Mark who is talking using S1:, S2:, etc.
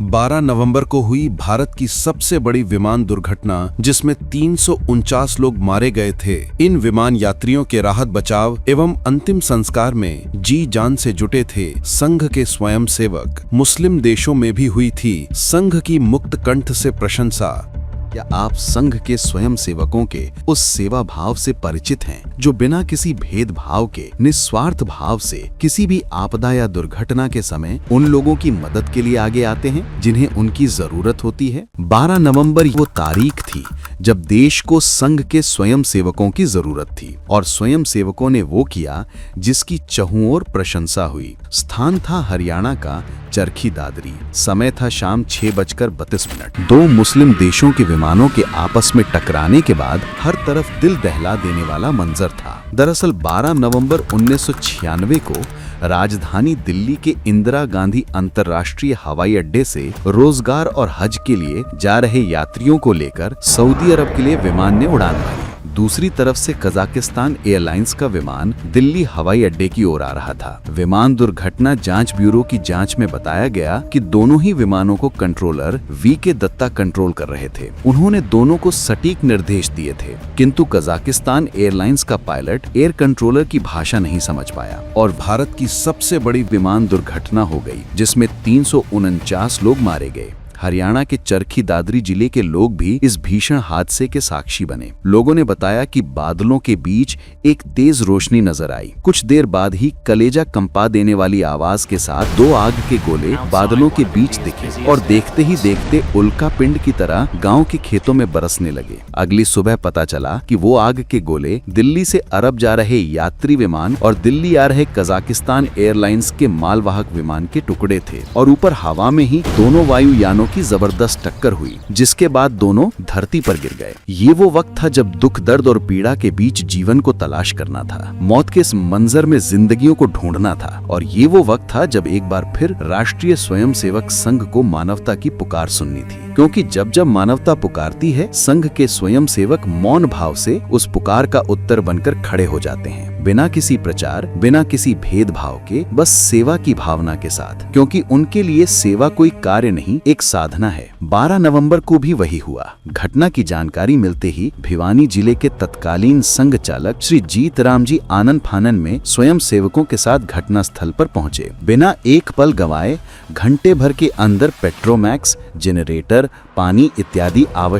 S1: 12 नवंबर को हुई भारत की सबसे बड़ी विमान दुर्घटना, जिसमें 349 लोग मारे गए थे। इन विमान यात्रियों के राहत बचाव एवं अंतिम संस्कार में जी जान से जुटे थे संघ के स्वयंसेवक। मुस्लिम देशों में भी हुई थी संघ की मुक्त कंठ से प्रशंसा।
S2: क्या आप संघ के स्वयं सेवकों के उस सेवा भाव से परिचित हैं जो बिना किसी भेदभाव के निस्वार्थ भाव से किसी भी आपदा या दुर्घटना के समय उन लोगों की मदद के लिए आगे आते हैं जिन्हें उनकी जरूरत होती है? 12 नवंबर वो तारीख थी जब देश को संघ के स्वयं सेवकों की जरूरत थी और स्वयं सेवकों ने वो किया जिसकी चहुं ओर प्रशंसा हुई। स्थान था हरियाणा का चरखी दादरी। समय था शाम 6:32। दो मुस्लिम देशों के विमानों के आपस में टकराने के बाद हर तरफ दिल दहला देने वाला मंजर था। दरअसल 12 नवंबर 1996 को राजधानी दिल्ली के इंदिरा गांधी अंतर्राष्ट्रीय हवाई अड्डे से रोजगार और हज के लिए जा रहे यात्रियों को लेकर सऊदी अरब के लिए विमान ने उड़ान भरी। दूसरी तरफ से कजाकिस्तान एयरलाइंस का विमान दिल्ली हवाई अड्डे की ओर आ रहा था। विमान दुर्घटना जांच ब्यूरो की जांच में बताया गया कि दोनों ही विमानों को कंट्रोलर वी.के. दत्ता कंट्रोल कर रहे थे। उन्होंने दोनों को सटीक निर्देश दिए थे, किंतु कजाकिस्तान एयरलाइंस का पायलट एयर कंट्रोलर की भाषा नहीं समझ पाया और भारत की सबसे बड़ी विमान दुर्घटना हो गई, जिसमें 349 लोग मारे गए। हरियाणा के चरखी दादरी जिले के लोग भी इस भीषण हादसे के साक्षी बने। लोगों ने बताया कि बादलों के बीच एक तेज रोशनी नजर आई। कुछ देर बाद ही कलेजा कंपा देने वाली आवाज के साथ 2 आग के गोले बादलों के बीच दिखे और देखते ही देखते उल्का पिंड की तरह गांव के खेतों में बरसने लगे। अगली सुबह पता चला कि वो आग के गोले दिल्ली से अरब जा रहे यात्री विमान और दिल्ली आ रहे कजाकिस्तान एयरलाइंस के मालवाहक विमान के टुकड़े थे और ऊपर हवा में ही दोनों वायुयानों की जबरदस्त टक्कर हुई, जिसके बाद दोनों धरती पर गिर गए। ये वो वक्त था जब दुख, दर्द और पीड़ा के बीच जीवन को तलाश करना था, मौत के इस मंजर में जिंदगियों को ढूंढना था। और ये वो वक्त था जब एक बार फिर राष्ट्रीय स्वयंसेवक संघ को मानवता की पुकार सुननी थी, क्योंकि जब जब मानवता पुकारती है, संघ के स्वयंसेवक मौन भाव से उस पुकार का उत्तर बनकर खड़े हो जाते हैं, बिना किसी प्रचार, बिना किसी भेदभाव के, बस सेवा की भावना के साथ, क्योंकि उनके लिए सेवा कोई कार्य नहीं, एक साधना है। 12 नवंबर को भी वही हुआ। घटना की जानकारी मिलते ही भिवानी जिले के तत्कालीन संघ चालक श्री जीत राम जी आनन फानन में स्वयं सेवकों के साथ घटना स्थल पर पहुंचे। बिना एक पल गंवाए घंटे भर के अंदर पेट्रोमैक्स, जनरेटर, पानी इत्यादि आवश्यक